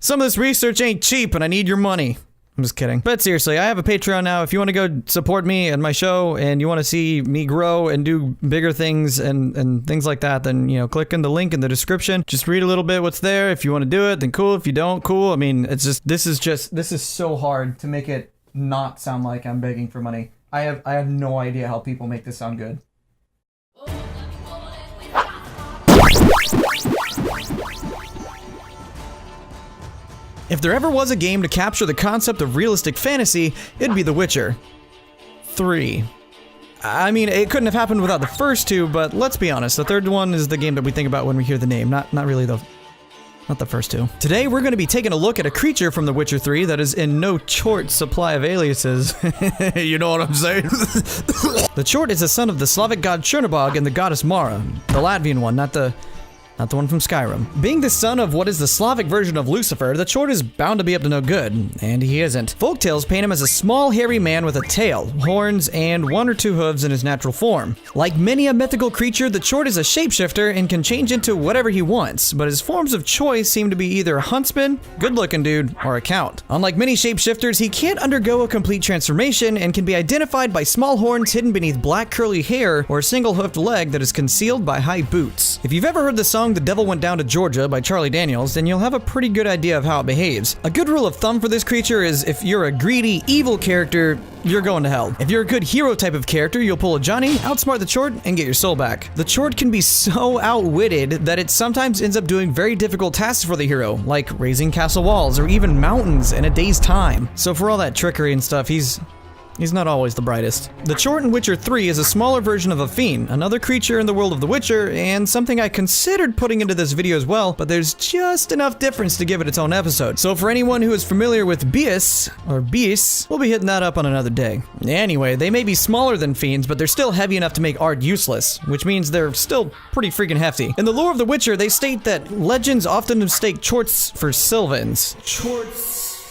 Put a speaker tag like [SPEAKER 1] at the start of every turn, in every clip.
[SPEAKER 1] Some of this research ain't cheap and I need your money. I'm just kidding. But seriously, I have a Patreon now. If you want to go support me and my show and you want to see me grow and do bigger things and things like that, then, you know, click on the link in the description. Just read a little bit what's there. If you want to do it, then cool. If you don't, cool. I mean, it's just, this is so hard to make it not sound like I'm begging for money. I have no idea how people make this sound good. If there ever was a game to capture the concept of realistic fantasy, it'd be The Witcher 3. I mean, it couldn't have happened without the first two, but let's be honest, the third one is the game that we think about when we hear the name, not really the first two. Today, we're going to be taking a look at a creature from The Witcher 3 that is in no Chort supply of aliases. You know what I'm saying? The Chort is the son of the Slavic god Chernobog and the goddess Mara, the Latvian one, not the one from Skyrim. Being the son of what is the Slavic version of Lucifer, the Chort is bound to be up to no good, and he isn't. Folktales paint him as a small, hairy man with a tail, horns, and 1 or 2 hooves in his natural form. Like many a mythical creature, the Chort is a shapeshifter and can change into whatever he wants, but his forms of choice seem to be either a huntsman, good-looking dude, or a count. Unlike many shapeshifters, he can't undergo a complete transformation and can be identified by small horns hidden beneath black curly hair or a single-hoofed leg that is concealed by high boots. If you've ever heard the song The Devil Went Down to Georgia by Charlie Daniels, then you'll have a pretty good idea of how it behaves. A good rule of thumb for this creature is if you're a greedy, evil character, you're going to hell. If you're a good hero type of character, you'll pull a Johnny, outsmart the Chort, and get your soul back. The Chort can be so outwitted that it sometimes ends up doing very difficult tasks for the hero, like raising castle walls or even mountains in a day's time. So for all that trickery and stuff, he's not always the brightest. The Chort in Witcher 3 is a smaller version of a fiend, another creature in the world of The Witcher, and something I considered putting into this video as well, but there's just enough difference to give it its own episode. So for anyone who is familiar with Beis, we'll be hitting that up on another day. Anyway, they may be smaller than fiends, but they're still heavy enough to make art useless, which means they're still pretty freaking hefty. In the lore of The Witcher, they state that legends often mistake Chorts for Sylvans.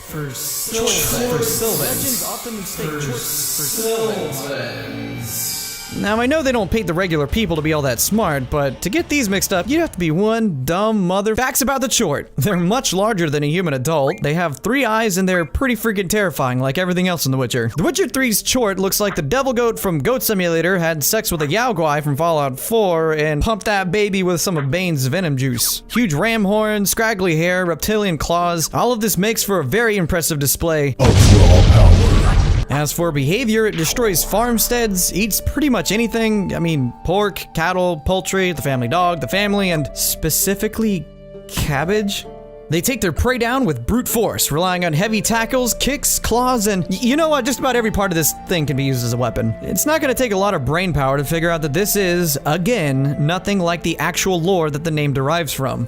[SPEAKER 1] For Sylvans. Legends often mistake Chorts for Sylvans. Now, I know they don't paint the regular people to be all that smart, but to get these mixed up, you have to be one dumb mother. Facts about the Chort. They're much larger than a human adult. They have 3 eyes and they're pretty freaking terrifying, like everything else in The Witcher. The Witcher 3's Chort looks like the devil goat from Goat Simulator had sex with a Yaogwai from Fallout 4 and pumped that baby with some of Bane's venom juice. Huge ram horns, scraggly hair, reptilian claws. All of this makes for a very impressive display of raw power. As for behavior, it destroys farmsteads, eats pretty much anything. I mean, pork, cattle, poultry, the family dog, the family, and specifically cabbage. They take their prey down with brute force, relying on heavy tackles, kicks, claws, and you know what? Just about every part of this thing can be used as a weapon. It's not going to take a lot of brain power to figure out that this is, again, nothing like the actual lore that the name derives from.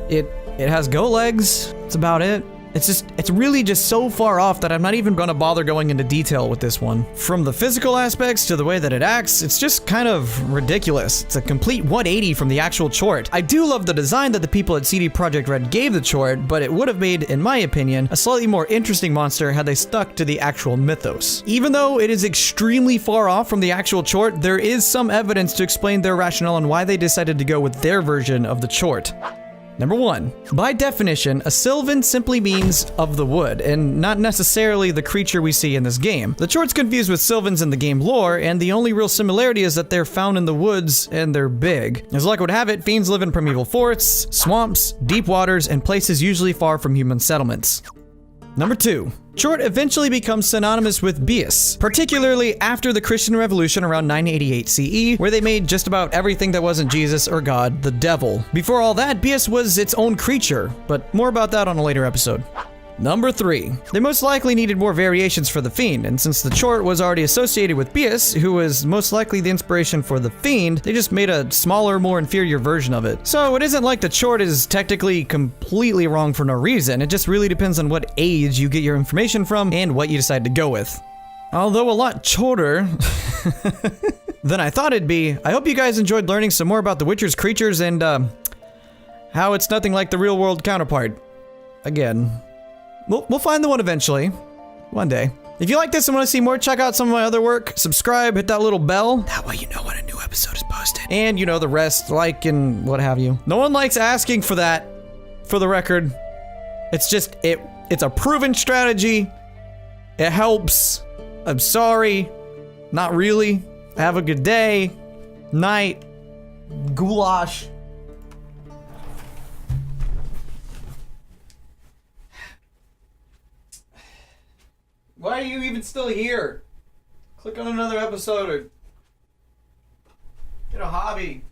[SPEAKER 1] It has goat legs. That's about it. It's really just so far off that I'm not even gonna bother going into detail with this one. From the physical aspects to the way that it acts, it's just kind of ridiculous. It's a complete 180 from the actual Chort. I do love the design that the people at CD Projekt Red gave the Chort, but it would have made, in my opinion, a slightly more interesting monster had they stuck to the actual mythos. Even though it is extremely far off from the actual Chort, there is some evidence to explain their rationale and why they decided to go with their version of the Chort. Number 1. By definition, a Sylvan simply means of the wood, and not necessarily the creature we see in this game. The Chort's confused with Sylvans in the game lore, and the only real similarity is that they're found in the woods and they're big. As luck would have it, fiends live in primeval forests, swamps, deep waters, and places usually far from human settlements. Number 2. Chort eventually becomes synonymous with Beis, particularly after the Christian Revolution around 988 CE, where they made just about everything that wasn't Jesus or God the devil. Before all that, Beis was its own creature, but more about that on a later episode. Number 3. They most likely needed more variations for the Fiend, and since the Chort was already associated with Beis, who was most likely the inspiration for the Fiend, they just made a smaller, more inferior version of it. So it isn't like the Chort is technically completely wrong for no reason, it just really depends on what age you get your information from and what you decide to go with. Although a lot shorter than I thought it'd be, I hope you guys enjoyed learning some more about The Witcher's creatures and, how it's nothing like the real-world counterpart. Again. We'll find the one eventually. One day. If you like this and want to see more, check out some of my other work. Subscribe, hit that little bell. That way you know when a new episode is posted. And you know the rest, like and what have you. No one likes asking for that, for the record. It's just, it's a proven strategy. It helps. I'm sorry. Not really. Have a good day. Night. Goulash. Why are you even still here? Click on another episode or get a hobby.